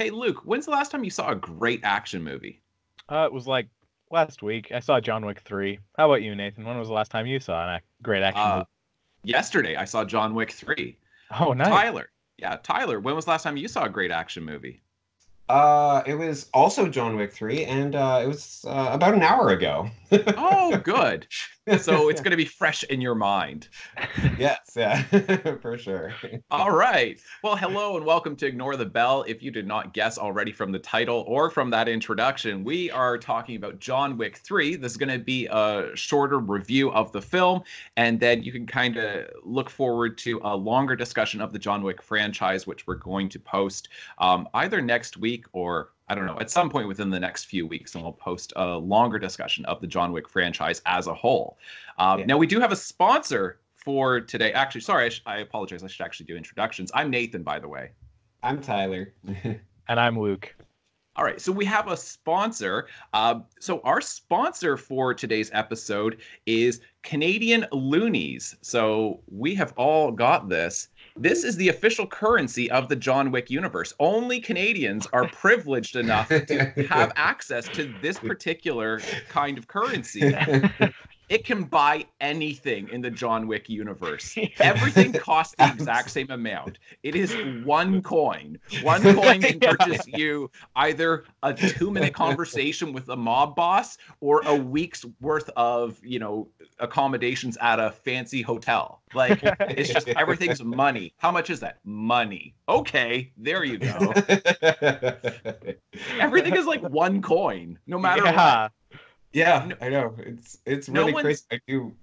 Hey, Luke, when's the last time you saw a great action movie? It was like last week. I saw John Wick 3. How about you, Nathan? When was the last time you saw a great action Uh, movie? Yesterday, I saw John Wick 3. Oh, nice. Tyler. Yeah, Tyler, when was the last time you saw a great action movie? It was also John Wick 3, and it was about an hour ago. Oh, good. So it's going to be fresh in your mind. Yes, yeah, for sure. All right. Well, hello and welcome to Ignore the Bell. If you did not guess already from the title or from that introduction, we are talking about John Wick 3. This is going to be a shorter review of the film, and then you can kind of look forward to a longer discussion of the John Wick franchise, which we're going to post either next week or I don't know, at some point within the next few weeks, and we'll post a longer discussion of the John Wick franchise as a whole. Yeah. Now, we do have a sponsor for today. Actually, sorry, I apologize. I should actually do introductions. I'm Nathan, by the way. I'm Tyler. And I'm Luke. All right, so we have a sponsor. So our sponsor for today's episode is Canadian Loonies. So we have all got this. This is the official currency of the John Wick universe. Only Canadians are privileged enough to have access to this particular kind of currency. It can buy anything in the John Wick universe. Everything costs the exact same amount. It is one coin. One coin can purchase you either a 2-minute conversation with a mob boss or a week's worth of, accommodations at a fancy hotel. Like, it's just everything's money. How much is that? Money. Okay, there you go. Everything is like one coin, no matter what. Yeah, I know. It's really crazy.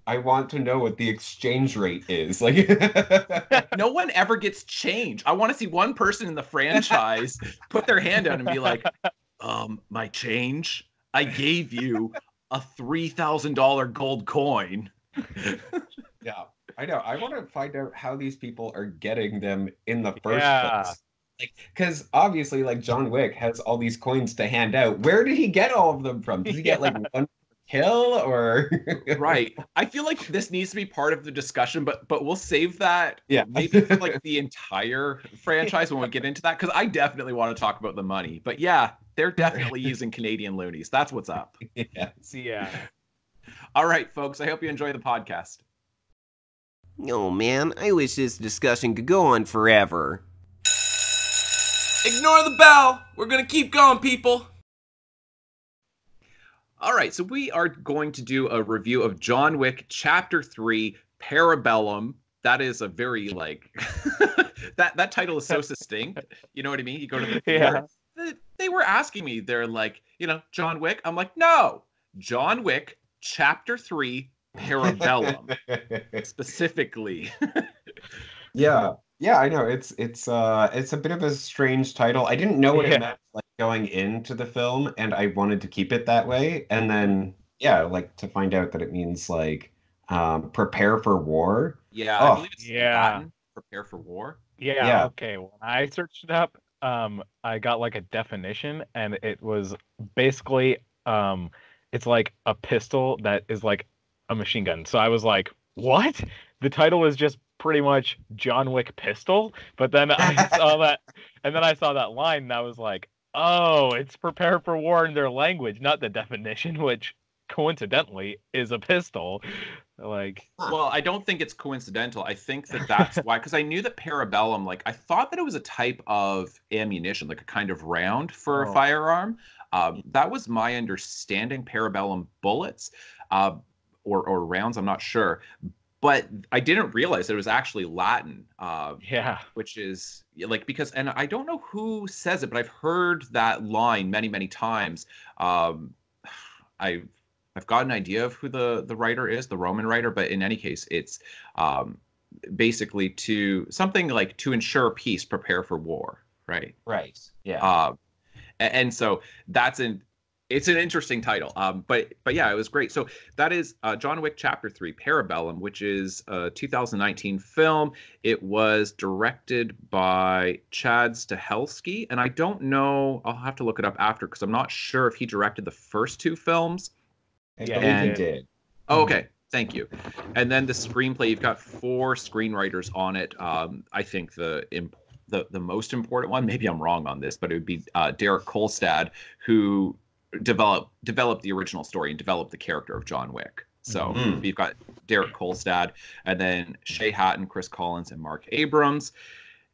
I want to know what the exchange rate is. Like no one ever gets change. I want to see one person in the franchise put their hand out and be like, my change? I gave you a $3,000 gold coin. Yeah, I know. I want to find out how these people are getting them in the first place. Like, because obviously, like John Wick has all these coins to hand out. Where did he get all of them from? Did he get like one kill or? Right. I feel like this needs to be part of the discussion, but we'll save that maybe for like the entire franchise when we get into that, because I definitely want to talk about the money. But yeah, they're definitely using Canadian loonies. That's what's up. Yeah. All right, folks. I hope you enjoy the podcast. Oh man, I wish this discussion could go on forever. Ignore the bell. We're going to keep going, people. All right, so we are going to do a review of John Wick Chapter 3, Parabellum. That is a very, like, that title is so succinct. You know what I mean? You go to the theater. They were asking me, they're like, John Wick? I'm like, no, John Wick Chapter 3, Parabellum, specifically. Yeah. Yeah, I know. It's a bit of a strange title. I didn't know what it meant like going into the film, and I wanted to keep it that way. And then like to find out that it means like prepare for war. Yeah, I believe it's Latin, prepare for war. Yeah. Okay. When I searched it up, I got like a definition, and it was basically it's like a pistol that is like a machine gun. So I was like, what? The title is just pretty much John Wick pistol, but then I saw that, and then I saw that line, and I was like, oh, it's prepare for war in their language, not the definition, which coincidentally is a pistol. Like, well, I don't think it's coincidental. I think that's why, because I knew that Parabellum, like, I thought that it was a type of ammunition, like a kind of round for a firearm. That was my understanding. Parabellum bullets, or rounds, I'm not sure. But I didn't realize that it was actually Latin. Which is like, because, and I don't know who says it, but I've heard that line many, many times. I've got an idea of who the writer is, the Roman writer, but in any case, it's basically to something like to ensure peace, prepare for war, right? Right. Yeah. And so it's an interesting title, but yeah, it was great. So that is John Wick Chapter 3, Parabellum, which is a 2019 film. It was directed by Chad Stahelski, and I don't know, I'll have to look it up after, because I'm not sure if he directed the first two films. I believe he did. Oh, okay. Thank you. And then the screenplay, you've got 4 screenwriters on it. I think the most important one. Maybe I'm wrong on this, but it would be Derek Kolstad, who developed the original story and developed the character of John Wick. So we've got Derek Kolstad, and then Shay Hatton, Chris Collins, and Mark Abrams.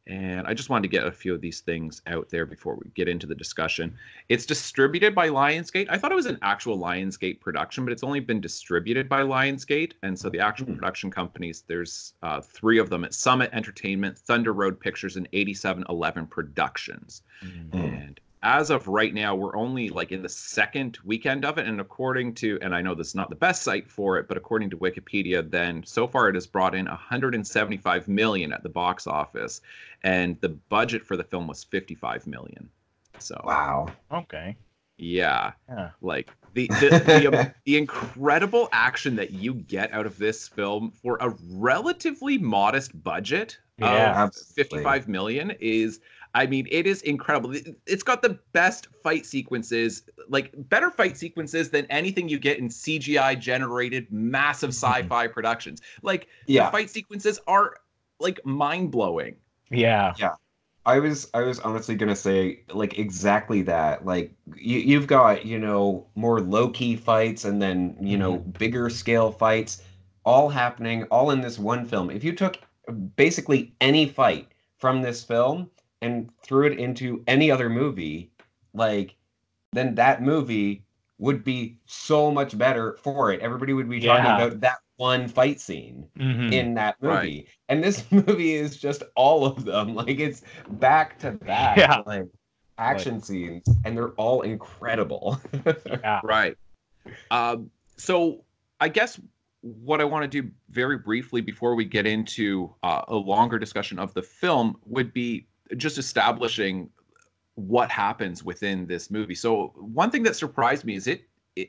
And I just wanted to get a few of these things out there before we get into the discussion. It's distributed by Lionsgate. I thought it was an actual Lionsgate production, but it's only been distributed by Lionsgate. And so the actual production companies, there's 3 of them at Summit Entertainment, Thunder Road Pictures, and 8711 Productions. And as of right now, we're only like in the second weekend of it. And according to, and I know this is not the best site for it, but according to Wikipedia, then so far it has brought in $175 million at the box office. And the budget for the film was $55 million. So wow. Okay. Yeah. Like the incredible action that you get out of this film for a relatively modest budget of $55 million is, I mean, it is incredible. It's got the best fight sequences, like better fight sequences than anything you get in CGI generated massive sci-fi productions. Like the fight sequences are like mind blowing. Yeah. I was honestly gonna say like exactly that. Like you've got, more low-key fights and then, bigger scale fights all happening all in this one film. If you took basically any fight from this film and threw it into any other movie, like then that movie would be so much better for it. Everybody would be talking about that one fight scene in that movie. Right. And this movie is just all of them. Like it's back to back like action scenes, and they're all incredible. Right. So I guess what I want to do very briefly before we get into a longer discussion of the film would be just establishing what happens within this movie. So one thing that surprised me is it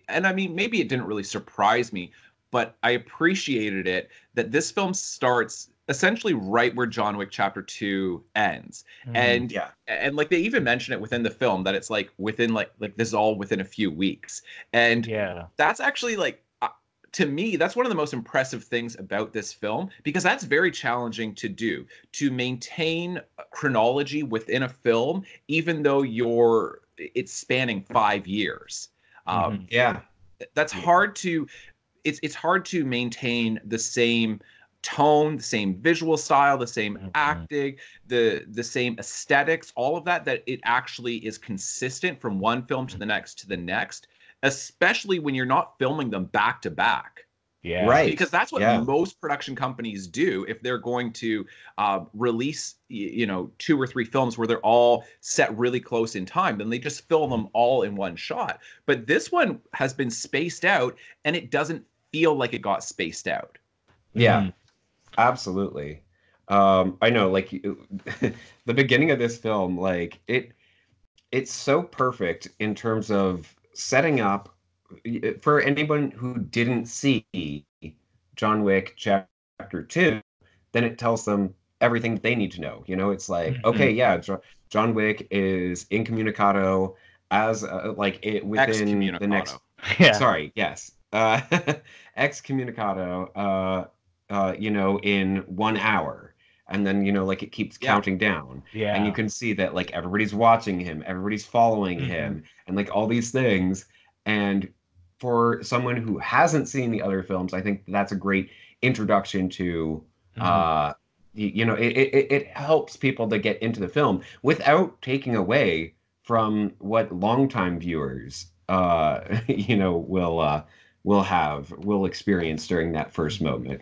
and I mean, maybe it didn't really surprise me, but I appreciated it that this film starts essentially right where John Wick Chapter 2 ends. And like they even mention it within the film that it's like within like this is all within a few weeks. And that's actually like to me, that's one of the most impressive things about this film, because that's very challenging to do, to maintain chronology within a film, even though it's spanning 5 years. That's hard to, it's hard to maintain the same tone, the same visual style, the same acting, the same aesthetics, all of that it actually is consistent from one film to the next, especially when you're not filming them back to back. Right. Because that's what most production companies do if they're going to release, 2 or 3 films where they're all set really close in time. Then they just film them all in one shot. But this one has been spaced out, and it doesn't feel like it got spaced out. Yeah, absolutely. I know, like the beginning of this film, like it's so perfect in terms of setting up. For anyone who didn't see John Wick Chapter 2, then it tells them everything they need to know. It's like, okay, John Wick is incommunicado as within the next. Sorry, yes, excommunicado. In 1 hour, and then like it keeps counting down. And you can see that like everybody's watching him, everybody's following him, and like all these things. And for someone who hasn't seen the other films, I think that's a great introduction to, it helps people to get into the film without taking away from what longtime viewers, will experience during that first moment.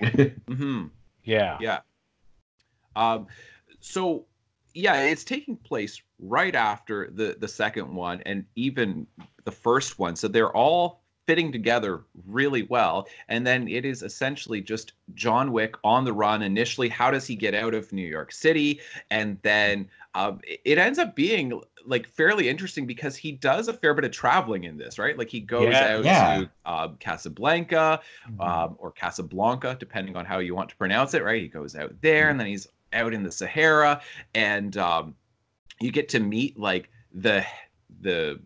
So it's taking place right after the second one and even the first one. So they're all fitting together really well. And then it is essentially just John Wick on the run. Initially, how does he get out of New York City? And then it ends up being like fairly interesting because he does a fair bit of traveling in this, right? Like he goes out to Casablanca or Casablanca, depending on how you want to pronounce it, right? He goes out there and then he's out in the Sahara, and you get to meet like the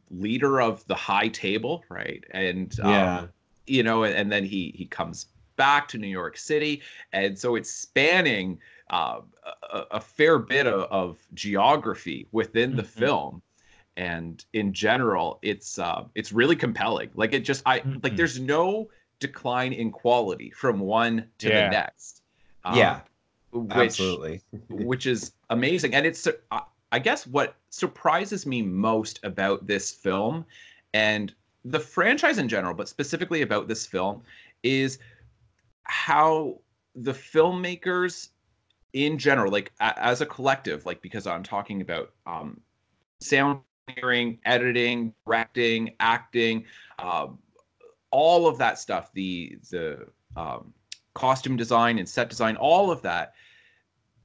leader of the high table, right? And and then he comes back to New York City, and so it's spanning uh, a fair bit of geography within the Mm-hmm. film, and in general, it's really compelling. Like it just I like Mm-hmm. there's no decline in quality from one to the next. Yeah, Which absolutely. which is amazing. And it's I guess what surprises me most about this film and the franchise in general, but specifically about this film, is how the filmmakers in general, like as a collective, like because I'm talking about sound engineering, editing, directing, acting, um, all of that stuff, the costume design and set design, all of that,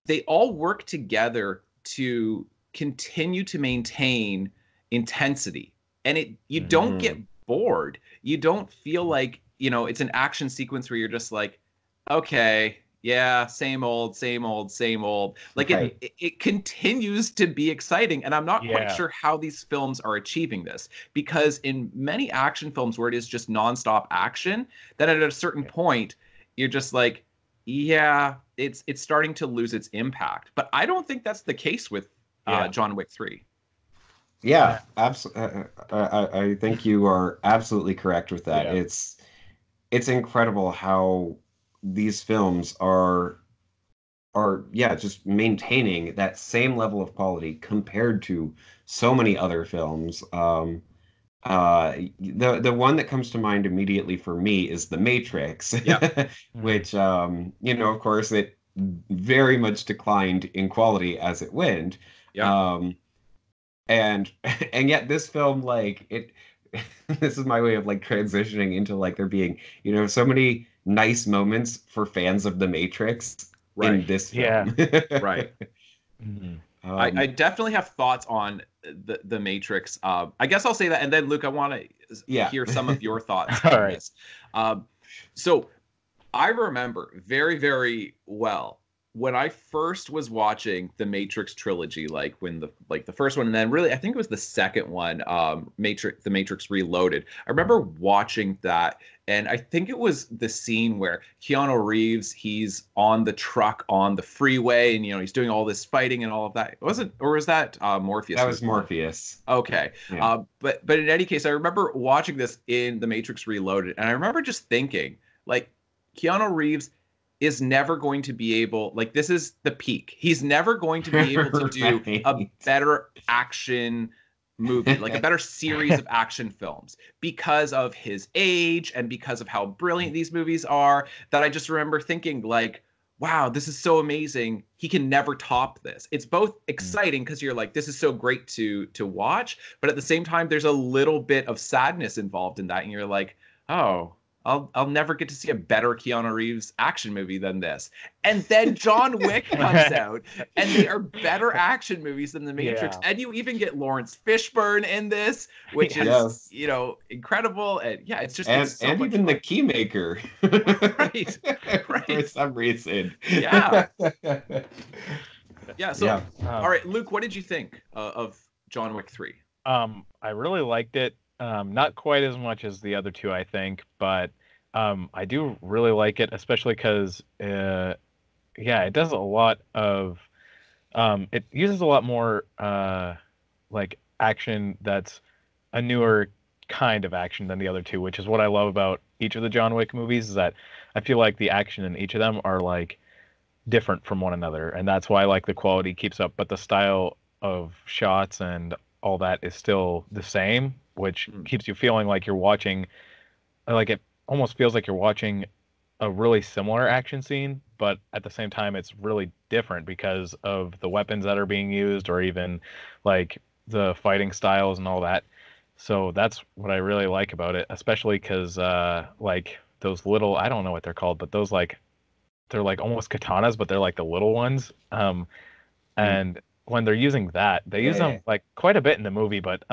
they all work together to continue to maintain intensity. And you don't get bored. You don't feel like, it's an action sequence where you're just like, okay, yeah, same old, same old, same old. Like Right. it continues to be exciting. And I'm not quite Yeah. sure how these films are achieving this, because in many action films where it is just nonstop action, then at a certain point, you're just like, yeah, it's starting to lose its impact. But I don't think that's the case with John Wick 3. Yeah, absolutely. I think you are absolutely correct with that. Yeah. It's incredible how these films are yeah, just maintaining that same level of quality compared to so many other films. The one that comes to mind immediately for me is The Matrix, Yeah. which of course it very much declined in quality as it went. Yeah. And and yet this film, like it this is my way of like transitioning into like there being, so many nice moments for fans of The Matrix in Right. this Yeah. film. Right. Mhm. I definitely have thoughts on the Matrix. I guess I'll say that, and then Luke, I want to Yeah. hear some of your thoughts All on right. this. So I remember very, very well when I first was watching the Matrix trilogy, like when the first one, and then really I think it was the second one, The Matrix Reloaded. I remember watching that, and I think it was the scene where Keanu Reeves, he's on the truck on the freeway, and he's doing all this fighting and all of that. Was that Morpheus? That who was doing it? Morpheus. Okay. Yeah. But in any case, I remember watching this in The Matrix Reloaded, and I remember just thinking, like, Keanu Reeves is never going to be able, like, this is the peak. He's never going to be able to do a Right. better action movie, like a better series of action films, because of his age and because of how brilliant these movies are, that I just remember thinking, like, wow, this is so amazing. He can never top this. It's both exciting because you're like, this is so great to watch, but at the same time, there's a little bit of sadness involved in that, and you're like, oh, I'll never get to see a better Keanu Reeves action movie than this. And then John Wick comes out, and they are better action movies than The Matrix. Yeah. And you even get Lawrence Fishburne in this, which is Yes. incredible. And yeah, it's just And it's so and much even the fun. Keymaker. Right. For Right. some reason. Yeah. Yeah. So, Yeah. all right, Luke, what did you think of John Wick 3? I really liked it. Not quite as much as the other two, I think, but I do really like it, especially because it does a lot of it uses a lot more like action that's a newer kind of action than the other two, which is what I love about each of the John Wick movies, is that I feel like the action in each of them are like different from one another, and that's why like the quality keeps up, but the style of shots and all that is still the same, which keeps you feeling like you're watching, like it almost feels like you're watching a really similar action scene, but at the same time it's really different because of the weapons that are being used, or even like the fighting styles and all that. So that's what I really like about it, especially because like those little, I don't know what they're called, but those like they're like almost katanas, but they're like the little ones. And when they're using that, they use Yeah. them like quite a bit in the movie, but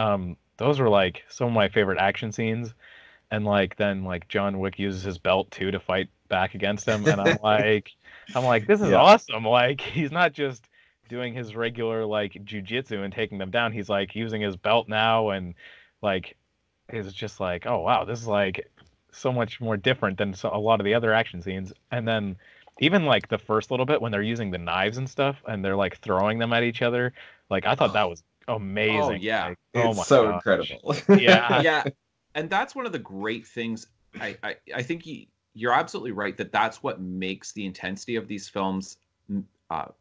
those were like some of my favorite action scenes. And like then like John Wick uses his belt too to fight back against him, and I'm like, this is Yeah. awesome. Like he's not just doing his regular like jujitsu and taking them down. He's like using his belt now, and like it's just like, oh wow, this is like so much more different than a lot of the other action scenes. And then even like the first little bit when they're using the knives and stuff and they're like throwing them at each other, like I thought that was amazing. Oh yeah, Like, oh It's my so gosh. incredible. Yeah. yeah, and that's one of the great things. I think you're absolutely right that that's what makes the intensity of these films.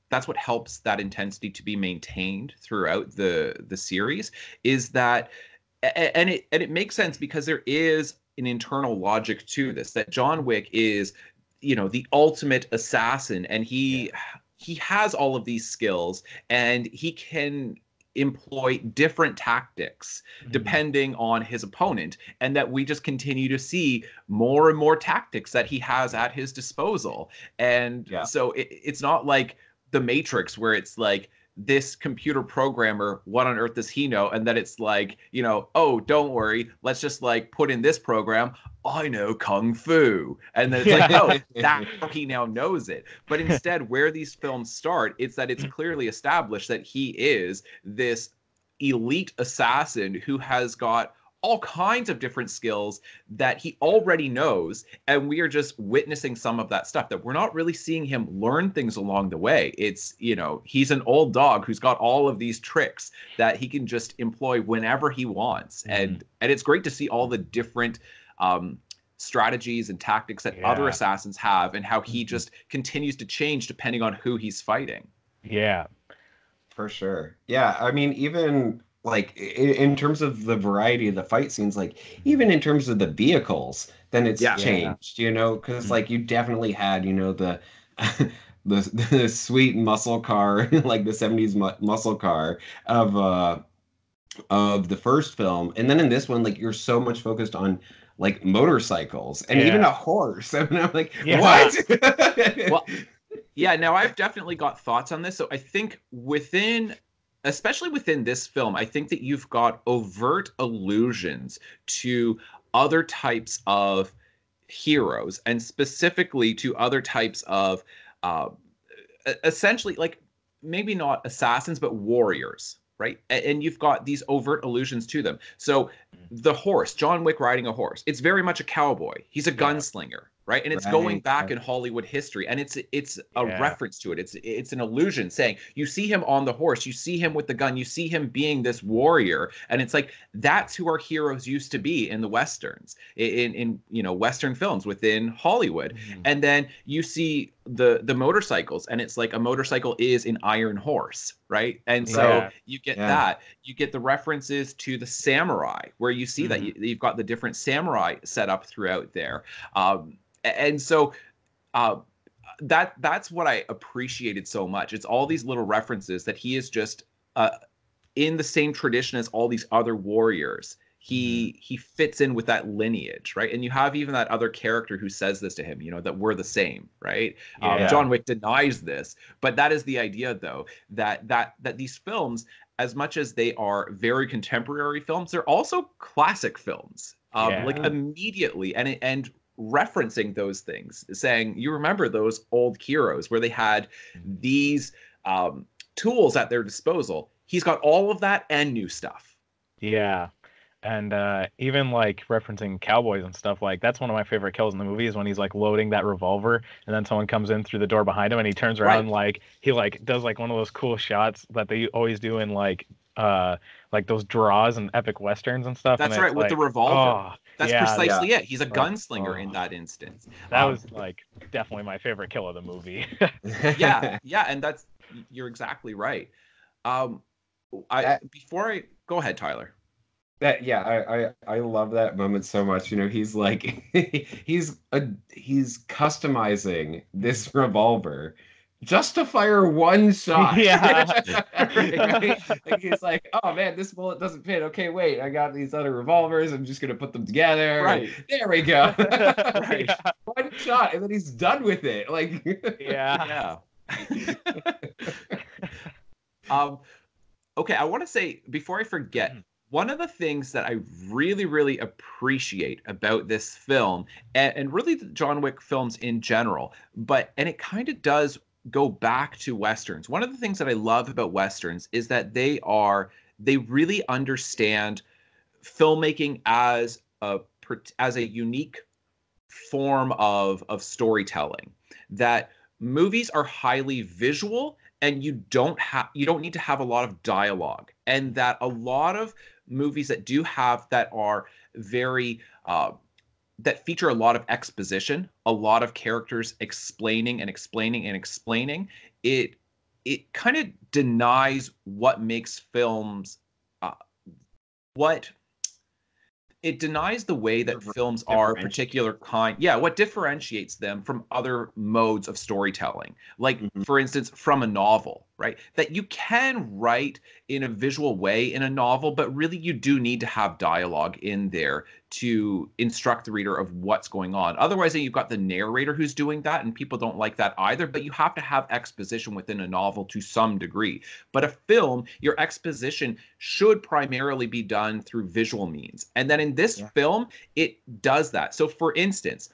That's what helps that intensity to be maintained throughout the series. Is that and it makes sense because there is an internal logic to this, that John Wick is, the ultimate assassin, and he has all of these skills, and he can employ different tactics depending on his opponent, and that we just continue to see more and more tactics that he has at his disposal. And so it's not like the Matrix, where it's like this computer programmer, what on earth does he know? And then it's like, oh, don't worry, let's just like put in this program, I know kung fu. And then it's like, oh, that he now knows it. But instead, where these films start, it's that it's clearly established that he is this elite assassin who has got all kinds of different skills that he already knows, and we are just witnessing some of that stuff, that we're not really seeing him learn things along the way. It's, he's an old dog who's got all of these tricks that he can just employ whenever he wants. And it's great to see all the different strategies and tactics that other assassins have, and how he just continues to change depending on who he's fighting. Yeah, for sure. Yeah, I mean, even like in terms of the variety of the fight scenes, like even in terms of the vehicles, then it's changed, because like you definitely had, the the sweet muscle car, like the 70s muscle car of the first film, and then in this one, like you're so much focused on like motorcycles and even a horse. I mean, I'm like, what? Well, yeah, now I've definitely got thoughts on this. So I think especially within this film, I think that you've got overt allusions to other types of heroes, and specifically to other types of essentially, like, maybe not assassins, but warriors, right? And you've got these overt allusions to them. So the horse, John Wick riding a horse, it's very much a cowboy. He's a gunslinger, right? And it's going back in Hollywood history, and it's a reference to it. It's an allusion saying, you see him on the horse, you see him with the gun, you see him being this warrior, and it's like, that's who our heroes used to be in the westerns, in Western films within Hollywood. And then you see the motorcycles, and it's like a motorcycle is an iron horse, right? And so you get that. You get the references to the samurai, where you see that you've got the different samurai set up throughout there. And so that's what I appreciated so much. It's all these little references that he is just in the same tradition as all these other warriors. He fits in with that lineage, right? And you have even that other character who says this to him, that we're the same, right? John Wick denies this, but that is the idea, though, that these films, as much as they are very contemporary films, they're also classic films. Like immediately, and referencing those things, saying, you remember those old heroes where they had these tools at their disposal. He's got all of that and new stuff. Yeah. And even like referencing cowboys and stuff, like that's one of my favorite kills in the movie, is when he's like loading that revolver, and then someone comes in through the door behind him, and he turns around, like he like does like one of those cool shots that they always do in like those draws and epic westerns and stuff. That's and right, with the revolver. That's precisely it. He's a like, gunslinger in that instance. That was like definitely my favorite kill of the movie. yeah, and you're exactly right. Before I go ahead, Tyler. I love that moment so much. He's like he's customizing this revolver just to fire one shot. Right? Like he's like, oh man, this bullet doesn't fit. Okay, wait, I got these other revolvers. I'm just gonna put them together. Right. There we go. Right. One shot, and then he's done with it. Like Okay, I want to say, before I forget, one of the things that I really, really appreciate about this film, and really the John Wick films in general, and it kind of does go back to Westerns. One of the things that I love about Westerns is that they really understand filmmaking as a unique form of storytelling. That movies are highly visual, and you don't need to have a lot of dialogue, and that a lot of movies that do have that are very that feature a lot of exposition, a lot of characters explaining and explaining and explaining, it kind of denies what makes films what it denies the way that films are a particular kind. Yeah, what differentiates them from other modes of storytelling. Like, for instance, from a novel, right? That you can write in a visual way in a novel, but really you do need to have dialogue in there to instruct the reader of what's going on. Otherwise, you've got the narrator who's doing that, and people don't like that either. But you have to have exposition within a novel to some degree. But a film, your exposition should primarily be done through visual means. And then in this film, it does that. So for instance,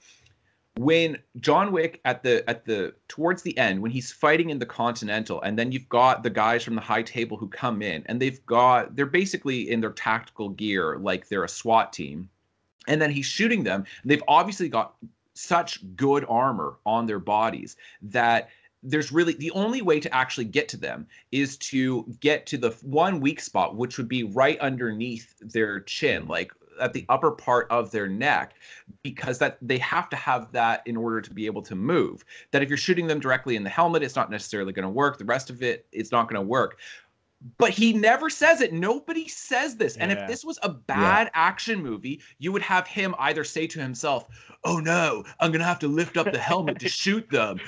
when John Wick at the towards the end, when he's fighting in the Continental, and then you've got the guys from the high table who come in, and they're basically in their tactical gear like they're a SWAT team. And then he's shooting them. And they've obviously got such good armor on their bodies that there's really the only way to actually get to them is to get to the one weak spot, which would be right underneath their chin, like at the upper part of their neck, because that they have to have that in order to be able to move. That if you're shooting them directly in the helmet, it's not necessarily going to work. The rest of it, it's not going to work. But he never says it. Nobody says this. And if this was a bad action movie, you would have him either say to himself, oh no, I'm going to have to lift up the helmet to shoot them.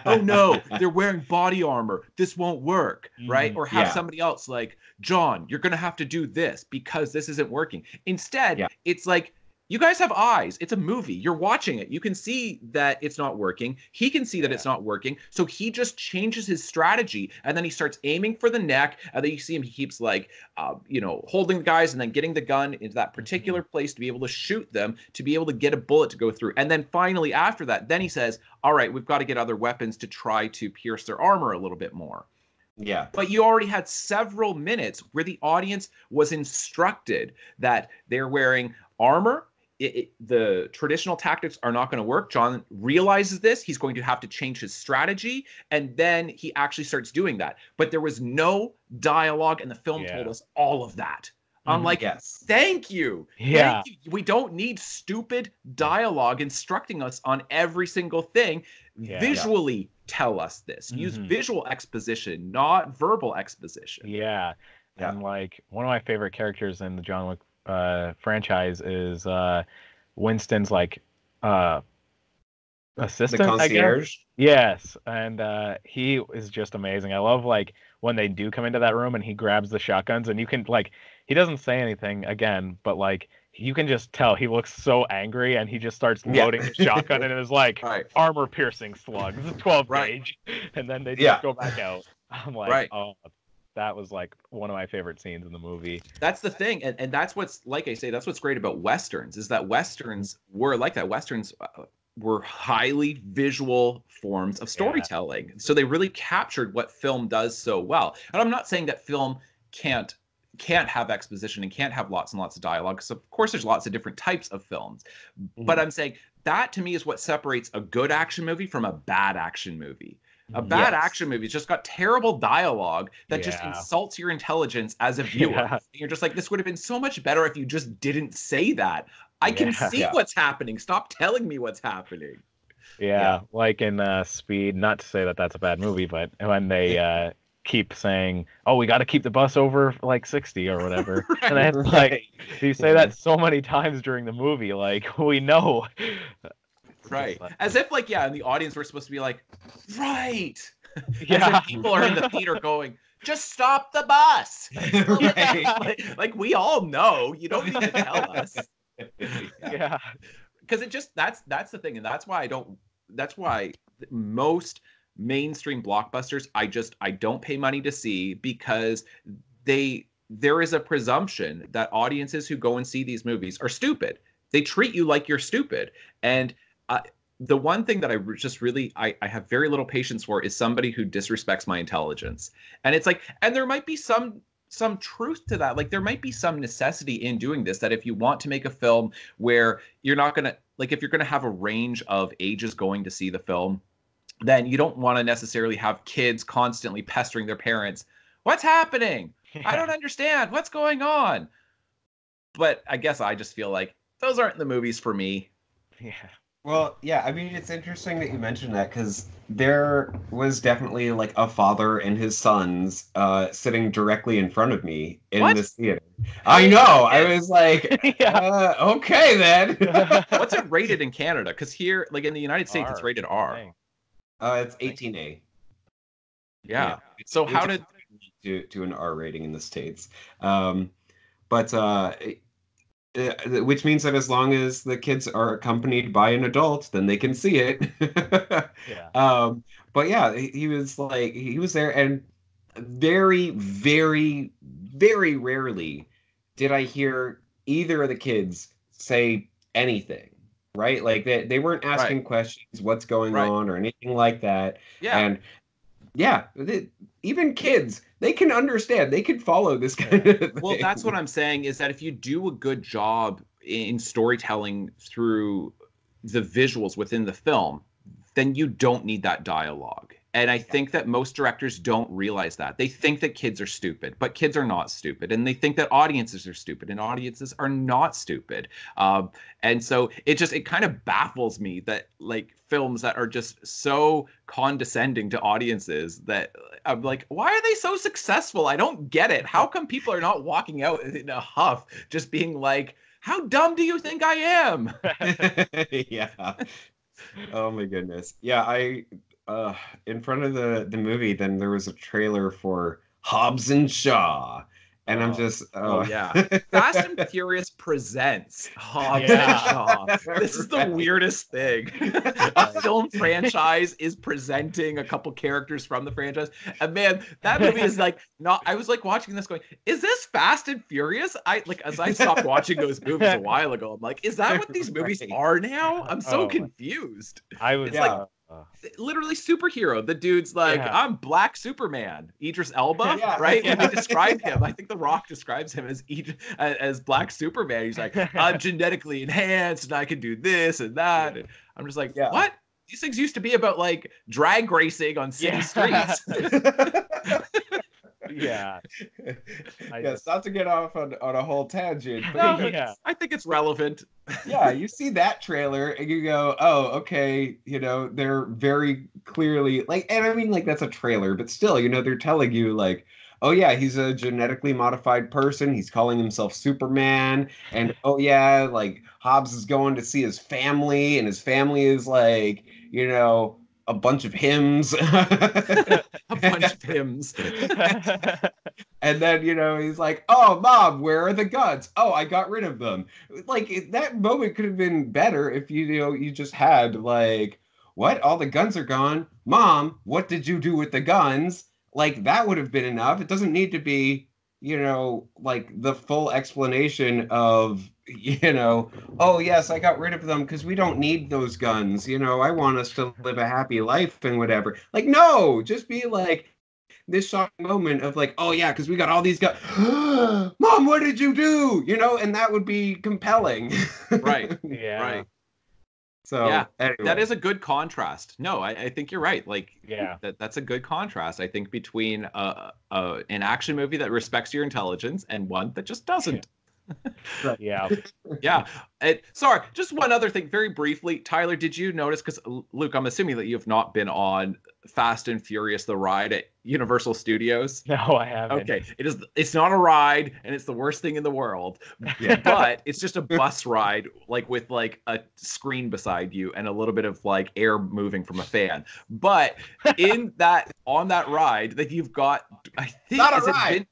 Oh no, they're wearing body armor. This won't work, right? Or have somebody else like, John, you're going to have to do this because this isn't working. Instead, it's like, you guys have eyes. It's a movie. You're watching it. You can see that it's not working. He can see that it's not working. So he just changes his strategy, and then he starts aiming for the neck. And then you see him. He keeps like, holding the guys and then getting the gun into that particular place to be able to shoot them, to be able to get a bullet to go through. And then finally, after that, then he says, "All right, we've got to get other weapons to try to pierce their armor a little bit more." Yeah. But you already had several minutes where the audience was instructed that they're wearing armor. The traditional tactics are not going to work. John realizes this. He's going to have to change his strategy. And then he actually starts doing that. But there was no dialogue, and the film told us all of that. I'm like, thank you. Yeah. Thank you. We don't need stupid dialogue instructing us on every single thing. Visually tell us this. Use visual exposition, not verbal exposition. Yeah. And like one of my favorite characters in the John Wick franchise is Winston's like assistant, the concierge. Yes, and he is just amazing. I love like when they do come into that room and he grabs the shotguns, and you can like he doesn't say anything again, but like you can just tell he looks so angry, and he just starts loading the shotgun, and it is like armor piercing slugs, 12 gauge, and then they just go back out. I'm like, oh. That was like one of my favorite scenes in the movie. That's the thing. And that's what's, like I say, that's what's great about Westerns, is that Westerns were like that. Westerns were highly visual forms of storytelling. So they really captured what film does so well. And I'm not saying that film can't have exposition and can't have lots and lots of dialogue, because of course there's lots of different types of films. But I'm saying that to me is what separates a good action movie from a bad action movie. A bad action movie has just got terrible dialogue that just insults your intelligence as a viewer. You're just like, this would have been so much better if you just didn't say that. I can see what's happening. Stop telling me what's happening. Like in Speed, not to say that that's a bad movie, but when they keep saying, oh, we got to keep the bus over like 60 or whatever. And then like, you say that so many times during the movie, like we know. Right. As if like, and the audience were supposed to be like, right. As if people are in the theater going, just stop the bus. like we all know. You don't need to tell us. Because it just, that's the thing. And that's why most mainstream blockbusters, I don't pay money to see, because there is a presumption that audiences who go and see these movies are stupid. They treat you like you're stupid. And the one thing that I just really, I have very little patience for is somebody who disrespects my intelligence. And it's like, and there might be some truth to that. Like there might be some necessity in doing this, that if you want to make a film where you're not going to, like if you're going to have a range of ages going to see the film, then you don't want to necessarily have kids constantly pestering their parents. What's happening? I don't understand. What's going on? But I guess I just feel like those aren't the movies for me. Yeah. Well, yeah, I mean, it's interesting that you mentioned that because there was definitely like a father and his sons sitting directly in front of me in this theater. I know. I was like, okay then. What's it rated in Canada? Because here, like in the United States, it's rated R. It's 18A. Yeah. So how did to an R rating in the States? Which means that as long as the kids are accompanied by an adult, then they can see it. Yeah. But yeah, he was there, and very, very, very rarely did I hear either of the kids say anything, right? Like they weren't asking questions, what's going on, or anything like that. Yeah. And yeah, even kids, they can understand. They can follow this kind of thing. Well, that's what I'm saying, is that if you do a good job in storytelling through the visuals within the film, then you don't need that dialogue. And I think that most directors don't realize that. They think that kids are stupid, but kids are not stupid. And they think that audiences are stupid, and audiences are not stupid. And so it kind of baffles me that like films that are just so condescending to audiences that I'm like, why are they so successful? I don't get it. How come people are not walking out in a huff just being like, how dumb do you think I am? Yeah. Oh my goodness. Yeah, in front of the movie, then there was a trailer for Hobbs and Shaw. And I'm just Fast and Furious presents Hobbs and Shaw. This is the weirdest thing. A film franchise is presenting a couple characters from the franchise. And man, that movie is like not I was like watching this going, is this Fast and Furious? As I stopped watching those movies a while ago, I'm like, is that what these movies are now? I'm so confused. I was like literally superhero. The dude's like, I'm Black Superman. Idris Elba, right? When they describe him, I think The Rock describes him as Black Superman. He's like, I'm genetically enhanced and I can do this and that. And I'm just like, what? These things used to be about like drag racing on city streets. Not to get off on a whole tangent, but I think it's relevant. Yeah, you see that trailer and you go, oh, okay, they're very clearly like, and I mean, like, that's a trailer, but still, they're telling you like, oh yeah, he's a genetically modified person, he's calling himself Superman, and oh yeah, like Hobbs is going to see his family, and his family is like, a bunch of hymns. A bunch of hymns. And then, he's like, oh, Mom, where are the guns? Oh, I got rid of them. Like, that moment could have been better if, you just had, like, what? All the guns are gone. Mom, what did you do with the guns? Like, that would have been enough. It doesn't need to be, like, the full explanation of, oh, yes, I got rid of them because we don't need those guns. I want us to live a happy life and whatever. Like, no, just be like, this shocking moment of like, oh yeah, because we got all these guys. Mom, what did you do? And that would be compelling. Right. Right. So anyway. That is a good contrast. No, I think you're right. Like, that's a good contrast. I think between an action movie that respects your intelligence and one that just doesn't. Yeah. Sorry, just one other thing, very briefly. Tyler, did you notice? Because Luke, I'm assuming that you have not been on Fast and Furious the ride at Universal Studios. No, I haven't. Okay, it's not a ride, and it's the worst thing in the world. But it's just a bus ride, like with like a screen beside you and a little bit of like air moving from a fan. But on that ride that you've got, I think not a ride.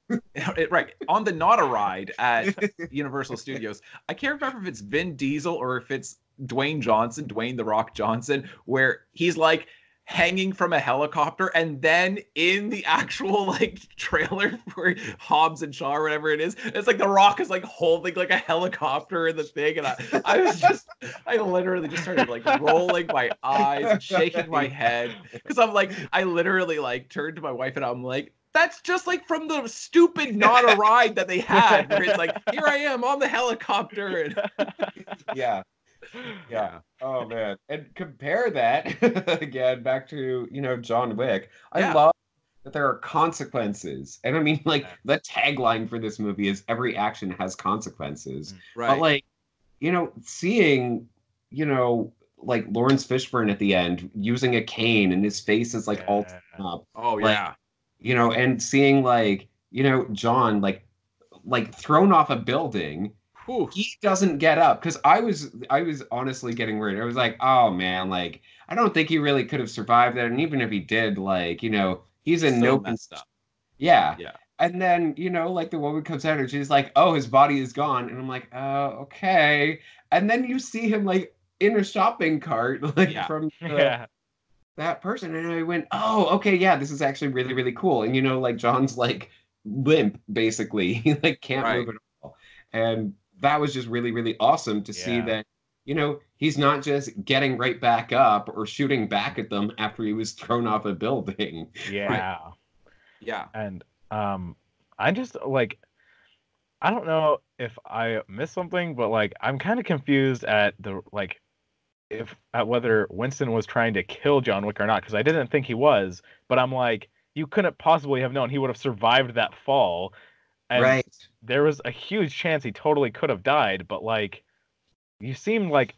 Right, on the not a ride at Universal Studios. I can't remember if it's Vin Diesel or if it's Dwayne The Rock Johnson, where he's like hanging from a helicopter, and then in the actual like trailer for Hobbs and Shaw or whatever it is, it's like The Rock is like holding like a helicopter in the thing, and I literally just started like rolling my eyes and shaking my head, because I'm like, I literally like turned to my wife and I'm like, that's just like from the stupid not a ride that they had, where it's like, here I am on the helicopter, and yeah. Yeah. Oh man. And compare that again back to, John Wick. I Yeah. love that there are consequences. And I mean, like, Yeah. the tagline for this movie is every action has consequences. But Right. like, seeing, like Lawrence Fishburne at the end using a cane and his face is like all Yeah. up. Oh Like, yeah. and seeing like, John like thrown off a building. Whew. He doesn't get up because I was honestly getting worried. I was like, oh man, like I don't think he really could have survived that. And even if he did, like, he's He's in so no messed up. yeah. Yeah. And then, like the woman comes out and she's like, oh, his body is gone. And I'm like, okay. And then you see him like in a shopping cart, like Yeah. from Yeah. that person. And I went, oh, okay, yeah, this is actually really, really cool. And like John's like limp, basically. He like can't Right. move at all. And that was just really, really awesome to see Yeah. that, he's not just getting right back up or shooting back at them after he was thrown off a building. Yeah. Yeah. And I just like I don't know if I missed something, but like I'm kind of confused at the like if at whether Winston was trying to kill John Wick or not, because I didn't think he was, but I'm like, you couldn't possibly have known he would have survived that fall, and Right. there was a huge chance he totally could have died, but like it seemed like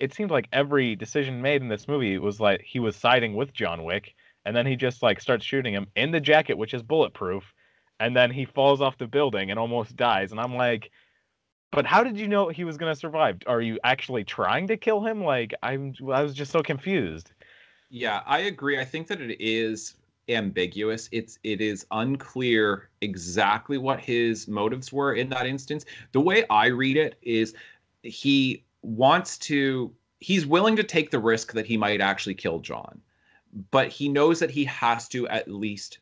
every decision made in this movie was like he was siding with John Wick, and then he just like starts shooting him in the jacket, which is bulletproof, and then he falls off the building and almost dies, and I'm like, but how did you know he was gonna survive? Are you actually trying to kill him? Like I was just so confused. Yeah, I agree. I think that it is ambiguous. It is unclear exactly what his motives were in that instance. The way I read it is he wants to he's willing to take the risk that he might actually kill John, but he knows that he has to at least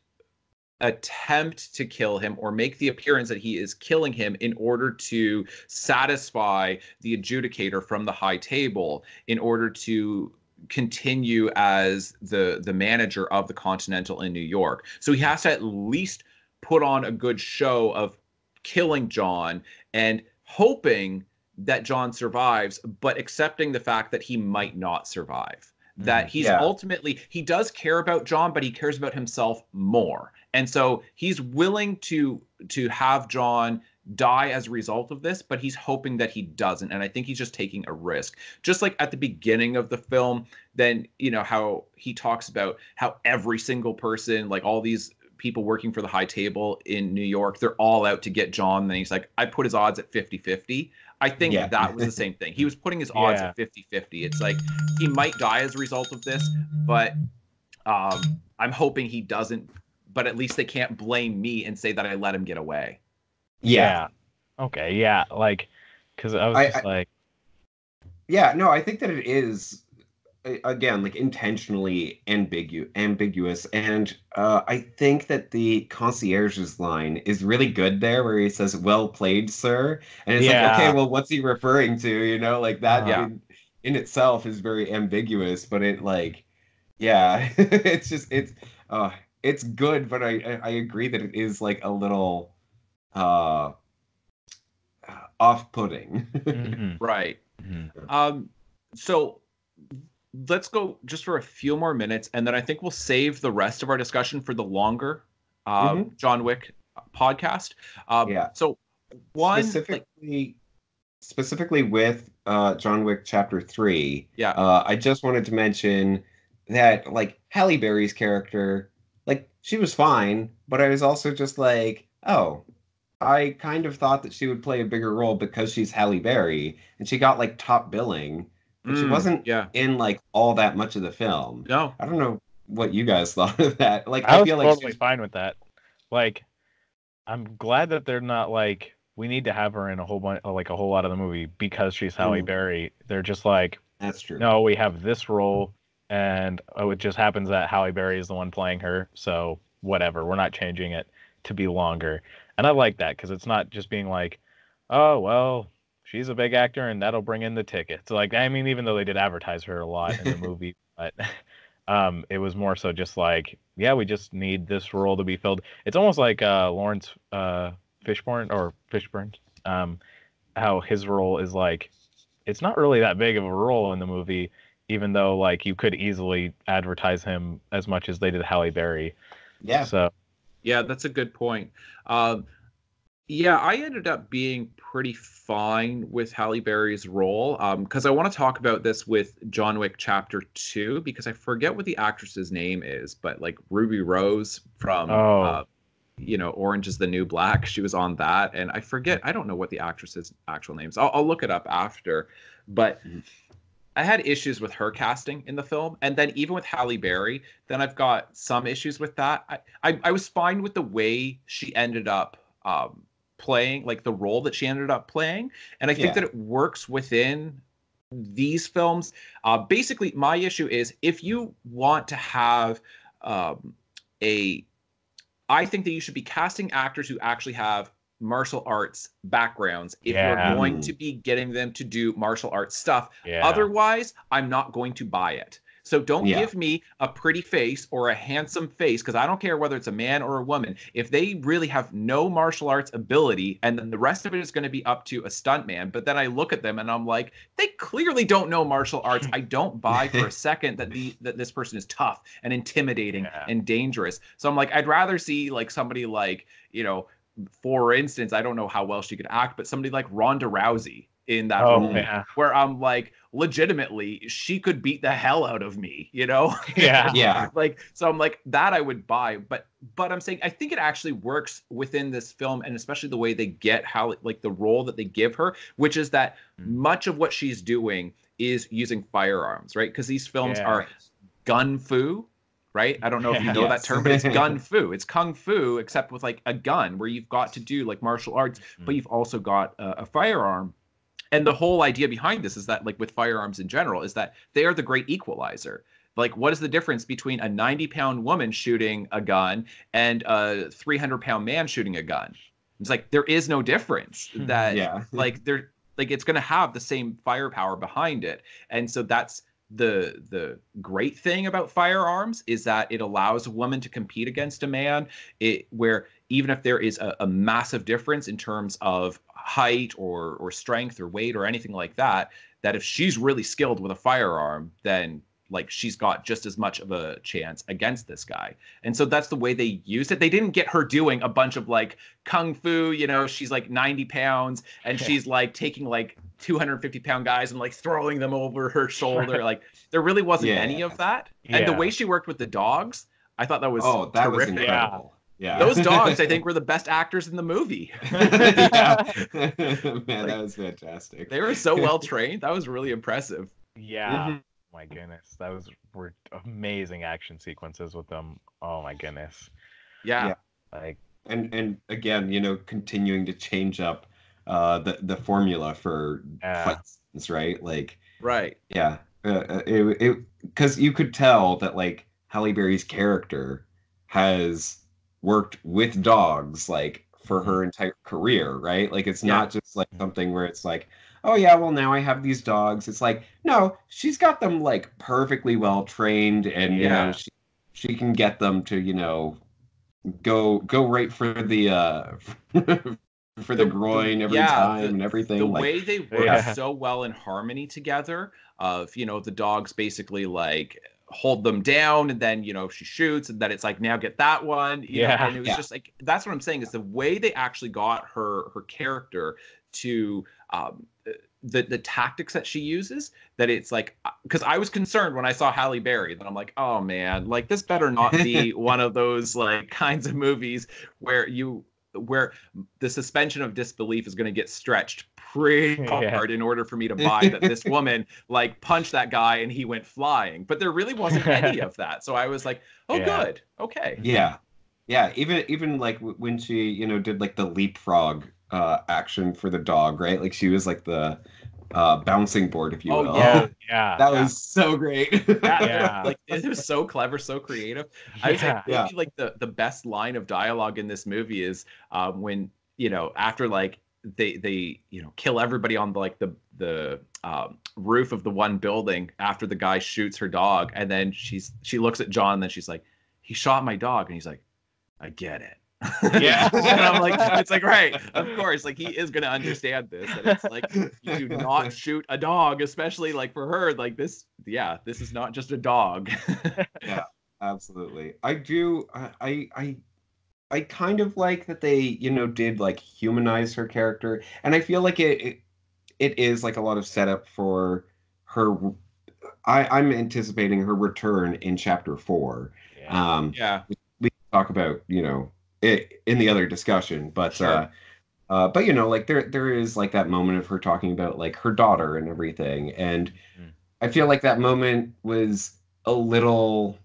attempt to kill him or make the appearance that he is killing him in order to satisfy the adjudicator from the high table in order to continue as the manager of the Continental in New York. So he has to at least put on a good show of killing John and hoping that John survives, but accepting the fact that he might not survive. That he's Yeah. ultimately, he does care about John, but he cares about himself more. And so he's willing to have John die as a result of this, but he's hoping that he doesn't. And I think he's just taking a risk. Just like at the beginning of the film, then, how he talks about how every single person, like all these people working for the high table in New York, they're all out to get John. And then he's like, I put his odds at 50-50. I think Yeah. that was the same thing. He was putting his odds Yeah. at 50-50. It's like he might die as a result of this, but I'm hoping he doesn't. But at least they can't blame me and say that I let him get away. Yeah. Okay. Yeah. Like, because I was just like, Yeah, no, I think that it is again like intentionally ambiguous, and I think that the concierge's line is really good there, where he says, "Well played, sir," and it's like, okay, Yeah. well, what's he referring to? Like that Yeah. in itself is very ambiguous, but it like, yeah, it's good, but I agree that it is like a little uh off-putting. mhm, Right. mhm. So let's go just for a few more minutes, and then I think we'll save the rest of our discussion for the longer Mhm. John Wick podcast. Yeah. So one, like, Specifically with John Wick Chapter 3, yeah, I just wanted to mention that like Halle Berry's character, like she was fine, but I was also just like, oh, I kind of thought that she would play a bigger role because she's Halle Berry, and she got like top billing, but she wasn't yeah, in like all that much of the film. no, I don't know what you guys thought of that. Like I I was feel like totally she's fine with that. Like, I'm glad that they're not like we need to have her in a whole bunch, like a whole lot of the movie because she's Halle Mm, Berry. They're just like, that's true. no, we have this role, and it just happens that Halle Berry is the one playing her. So whatever, we're not changing it to be longer. And I like that because it's not just being like, oh well, she's a big actor and that'll bring in the tickets. Like, I mean, even though they did advertise her a lot in the movie, but it was more so just like, yeah, we just need this role to be filled. It's almost like Lawrence Fishburne, how his role is like it's not really that big of a role in the movie, even though like you could easily advertise him as much as they did Halle Berry. Yeah. So Yeah, that's a good point. Yeah, I ended up being pretty fine with Halle Berry's role because I want to talk about this with John Wick Chapter 2 because I forget what the actress's name is, but like Ruby Rose from Orange is the New Black, she was on that, and I don't know what the actress's actual name is. I'll look it up after, but I had issues with her casting in the film, and then even with Halle Berry, then I've got some issues with that. I was fine with the way she ended up playing, like the role that she ended up playing, and I think that it works within these films. Basically, my issue is if you want to have I think that you should be casting actors who actually have martial arts backgrounds if you're going to be getting them to do martial arts stuff. Otherwise, I'm not going to buy it. So don't give me a pretty face or a handsome face, because I don't care whether it's a man or a woman. If they really have no martial arts ability, and then the rest of it is going to be up to a stuntman, but then I look at them and I'm like, they clearly don't know martial arts. I don't buy for a second that this person is tough and intimidating and dangerous. So I'm like, I'd rather see like somebody like, for instance, I don't know how well she could act, but somebody like Ronda Rousey in that role, where I'm like, legitimately, she could beat the hell out of me, like, so I'm like, that I would buy, but I'm saying I think it actually works within this film, and especially the way they get how, like, the role that they give her, which is that much of what she's doing is using firearms, right? Because these films are gun fu, right? I don't know if you know that term, but it's gun fu. It's kung fu, except with like a gun, where you've got to do like martial arts, but you've also got a firearm. And the whole idea behind this is that, like with firearms in general, is that they are the great equalizer. Like, what is the difference between a 90-pound woman shooting a gun and a 300-pound man shooting a gun? It's like, there is no difference. That like they're like, it's going to have the same firepower behind it. And so that's the great thing about firearms, is that it allows a woman to compete against a man, where even if there is a massive difference in terms of height or strength or weight or anything like that, that if she's really skilled with a firearm, then like she's got just as much of a chance against this guy. And so that's the way they used it. They didn't get her doing a bunch of like kung fu, she's like 90 pounds and she's like taking like 250-pound guys and like throwing them over her shoulder. Like, there really wasn't any of that. And the way she worked with the dogs, I thought that was terrific. Was incredible. Yeah. Those dogs, I think, were the best actors in the movie. Man, that was fantastic. They were so well trained. That was really impressive. Yeah. My goodness, were amazing action sequences with them. Oh my goodness. Yeah. Like, and again, continuing to change up the formula for fight scenes, right? Like, right. Yeah. Because you could tell that like Halle Berry's character has worked with dogs like for her entire career, right? Like, it's not just like something where it's like, oh yeah, well now I have these dogs. It's like, no, she's got them like perfectly well trained, and she can get them to go right for the for the groin every time and everything. The way they work so well in harmony together, of the dogs basically like hold them down, and then she shoots, and then it's like, now get that one, and it was just like, that's what I'm saying, is the way they actually got her character to the tactics that she uses, that it's like, because I was concerned when I saw Halle Berry, that I'm like, oh man, like this better not be one of those like kinds of movies where the suspension of disbelief is going to get stretched pretty hard in order for me to buy that this woman like punched that guy and he went flying. But there really wasn't any of that. So I was like, oh, good. Okay. Yeah. Even like when she, did like the leapfrog action for the dog, right? Like she was like the bouncing board, if you will. That was so great. Like, it was so clever, so creative. I was like, maybe like the best line of dialogue in this movie is when after like they kill everybody on the roof of the one building after the guy shoots her dog, and then she looks at John, and then she's like, he shot my dog, and he's like, I get it. Yeah. And I'm like, it's like, right, of course, like he is gonna understand this. And it's like, you do not shoot a dog, especially like for her, like this, yeah, this is not just a dog. Yeah, absolutely. I do. I kind of like that they, did like humanize her character, and I feel like it is like a lot of setup for her. I'm anticipating her return in chapter 4. Yeah. Yeah, We can talk about, it in the other discussion, but sure. but like there is like that moment of her talking about like her daughter and everything, and Mhm. I feel like that moment was a little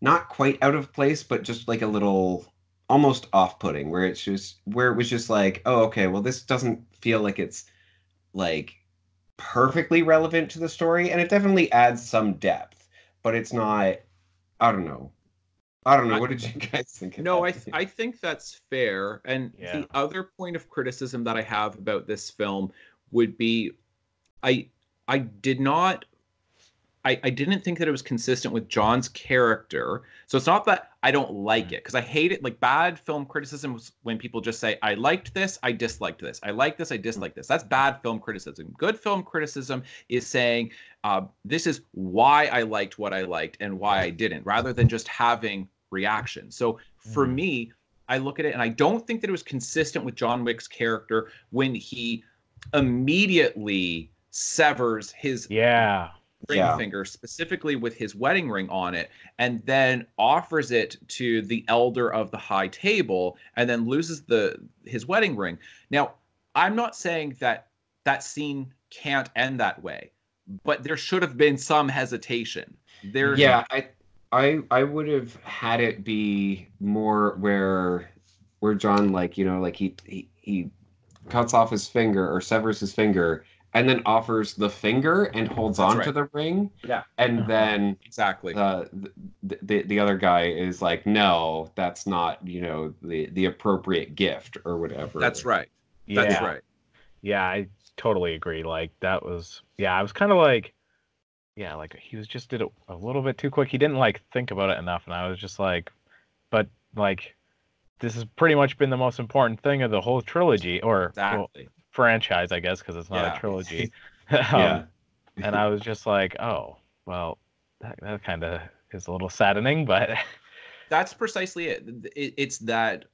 not quite out of place, but just like a little almost off-putting, where it was just like, oh, okay, well, this doesn't feel like it's like perfectly relevant to the story, and it definitely adds some depth, but it's not. I don't know. I don't know. I, What did you guys think of no, that? I think that's fair. And Yeah. the other point of criticism that I have about this film would be, I I did not I didn't think that it was consistent with John's character. So it's not that I don't like it, because I hate it. Like bad film criticism was when people just say, I liked this, I disliked this. I like this, I dislike this. That's bad film criticism. Good film criticism is saying, this is why I liked what I liked and why I didn't, rather than just having reaction. So for Mhm. me, I look at it and I don't think that it was consistent with John Wick's character when he immediately severs his Yeah. ring Yeah. finger, specifically with his wedding ring on it, and then offers it to the elder of the high table, and then loses his wedding ring. Now, I'm not saying that that scene can't end that way, but there should have been some hesitation. There's Mhm. Yeah, I would have had it be more where John, like, like he cuts off his finger or severs his finger and then offers the finger and holds That's on to right. the ring, Yeah, and then exactly. the other guy is like, no, that's not, the appropriate gift or That's whatever. right. That's Yeah. right. Yeah, I totally agree. Like that was, yeah, I was kind of like, yeah, like he was just did it a little bit too quick. He didn't like think about it enough, and I was just like, but like this has pretty much been the most important thing of the whole trilogy, or well, Exactly. franchise, I guess, because it's not a Yeah. trilogy. Yeah. And I was just like, oh, well, that kind of is a little saddening, but That's precisely it. It's that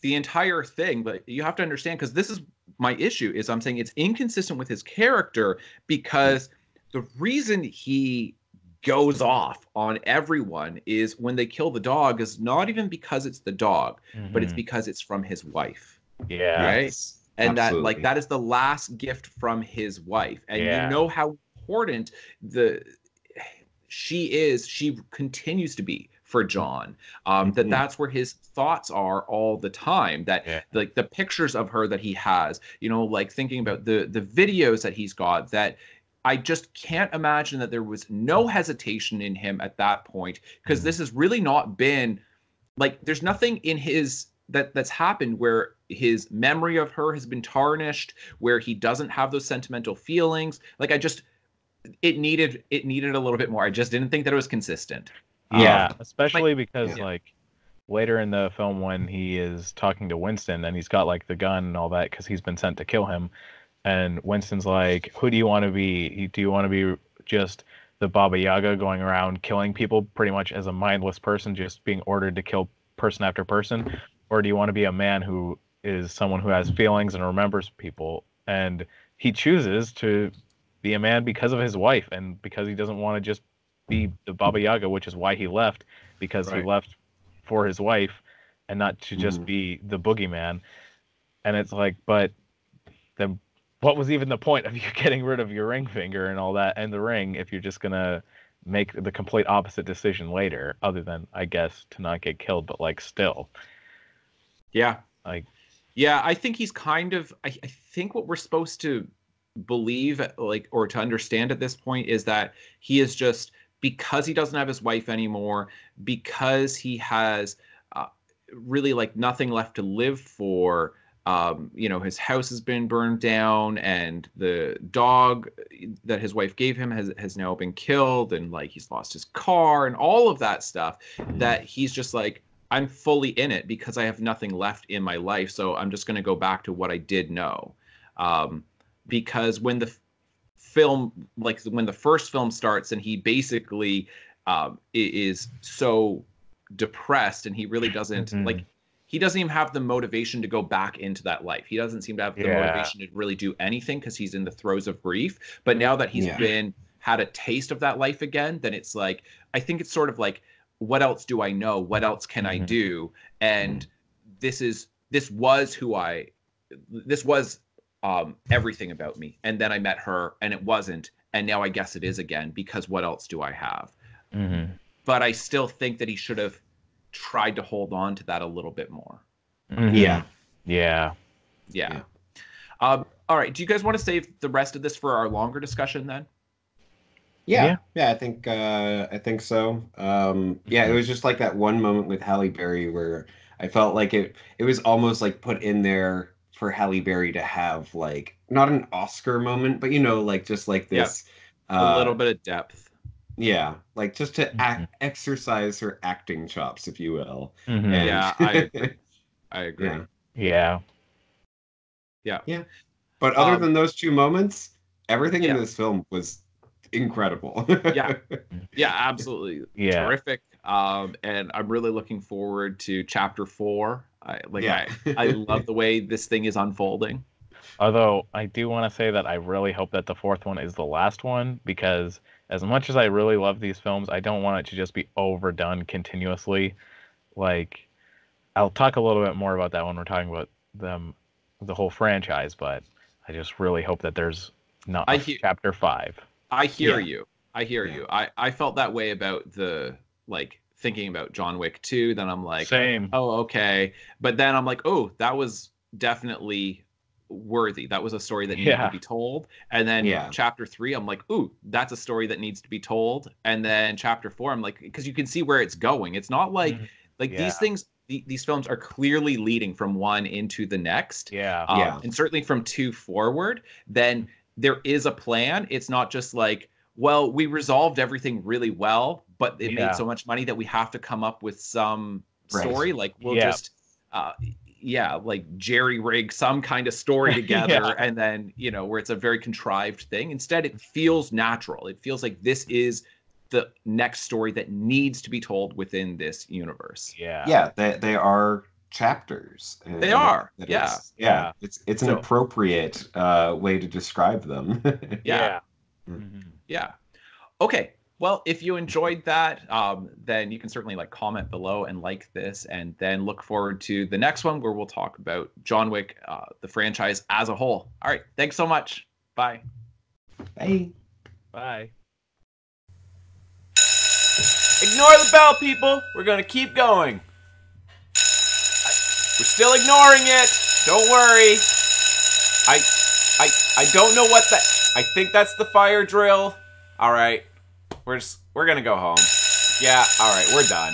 the entire thing, but you have to understand, because this is my issue, is I'm saying it's inconsistent with his character, because the reason he goes off on everyone is when they kill the dog is not even because it's the dog, but it's Mhm. because it's from his wife, Yeah, right? Yes, And that, like, absolutely. that is the last gift from his wife, and you yeah, know how important the she continues to be for John. Mhm. That's where his thoughts are all the time. That, yeah. like, the pictures of her that he has, like thinking about the videos that he's got, that I just can't imagine that there was no hesitation in him at that point, because Mhm. this has really not been like, there's nothing in his that's happened where his memory of her has been tarnished, where he doesn't have those sentimental feelings. Like, I just, it needed a little bit more. I just didn't think that it was consistent. Yeah. Yeah, especially because Yeah. like later in the film when he is talking to Winston and he's got like the gun and all that because he's been sent to kill him, and Winston's like, "Who do you want to be? Do you want to be just the Baba Yaga going around killing people pretty much as a mindless person, just being ordered to kill person after person, or do you want to be a man who is someone who has feelings and remembers people?" And he chooses to be a man because of his wife and because he doesn't want to just be the Baba Yaga, which is why he left, because he Right. left for his wife and not to just Mhm. be the boogeyman. And it's like, but then what was even the point of you getting rid of your ring finger and all that and the ring if you're just gonna make the complete opposite decision later, other than I guess to not get killed, but like still, Yeah. like Yeah, I think he's kind of, I think what we're supposed to believe, like, or to understand at this point, is that he is just, because he doesn't have his wife anymore, because he has uh, really, like, nothing left to live for. His house has been burned down, and the dog that his wife gave him has now been killed, and, like, he's lost his car and all of that stuff. That he's just like, I'm fully in it because I have nothing left in my life. So I'm just going to go back to what I did know. Because when the film, like when the first film starts and he basically is so depressed and he really doesn't like, he doesn't even have the motivation to go back into that life. He doesn't seem to have the motivation to really do anything because he's in the throes of grief. But now that he's had a taste of that life again, then it's like, I think it's sort of like, what else do I know? What else can I do? And this was everything about me. And then I met her and it wasn't. And now I guess it is again, because what else do I have? But I still think that he should have tried to hold on to that a little bit more. Yeah. All right. Do you guys want to save the rest of this for our longer discussion then? Yeah, I think so. It was just like that one moment with Halle Berry where I felt like it was almost like put in there for Halle Berry to have like not an Oscar moment, but like just like this a little bit of depth. Yeah, like just to exercise her acting chops, if you will. Yeah, I agree. Yeah. But other than those two moments, everything in this film was incredible. Yeah, absolutely. Terrific. And I'm really looking forward to chapter 4. I love the way this thing is unfolding. Although I do want to say that I really hope that the fourth one is the last one, because as much as I really love these films, I don't want it to just be overdone continuously. Like, I'll talk a little bit more about that when we're talking about the whole franchise, but I just really hope that there's not chapter 5. I hear you. I felt that way about thinking about John Wick 2. Then I'm like, same. Oh, okay. But then I'm like, oh, that was definitely worthy. That was a story that needed to be told. And then chapter 3, I'm like, ooh, that's a story that needs to be told. And then chapter 4, I'm like, because you can see where it's going. It's not like these things. These films are clearly leading from one into the next. And certainly from 2 forward. Then there is a plan. It's not just like, well, we resolved everything really well, but it made so much money that we have to come up with some story. Like we'll just, like jerry rig some kind of story together, and then where it's a very contrived thing. Instead, it feels natural. It feels like this is the next story that needs to be told within this universe. They are chapters. They are. It's an appropriate way to describe them. Okay. Well, if you enjoyed that, then you can certainly comment below and like this, and then look forward to the next one where we'll talk about John Wick, the franchise as a whole. All right. Thanks so much. Bye. Bye. Bye. Ignore the bell, people. We're gonna keep going. We're still ignoring it. Don't worry. I don't know what that. I think that's the fire drill. All right. We're gonna go home. Yeah. All right. We're done.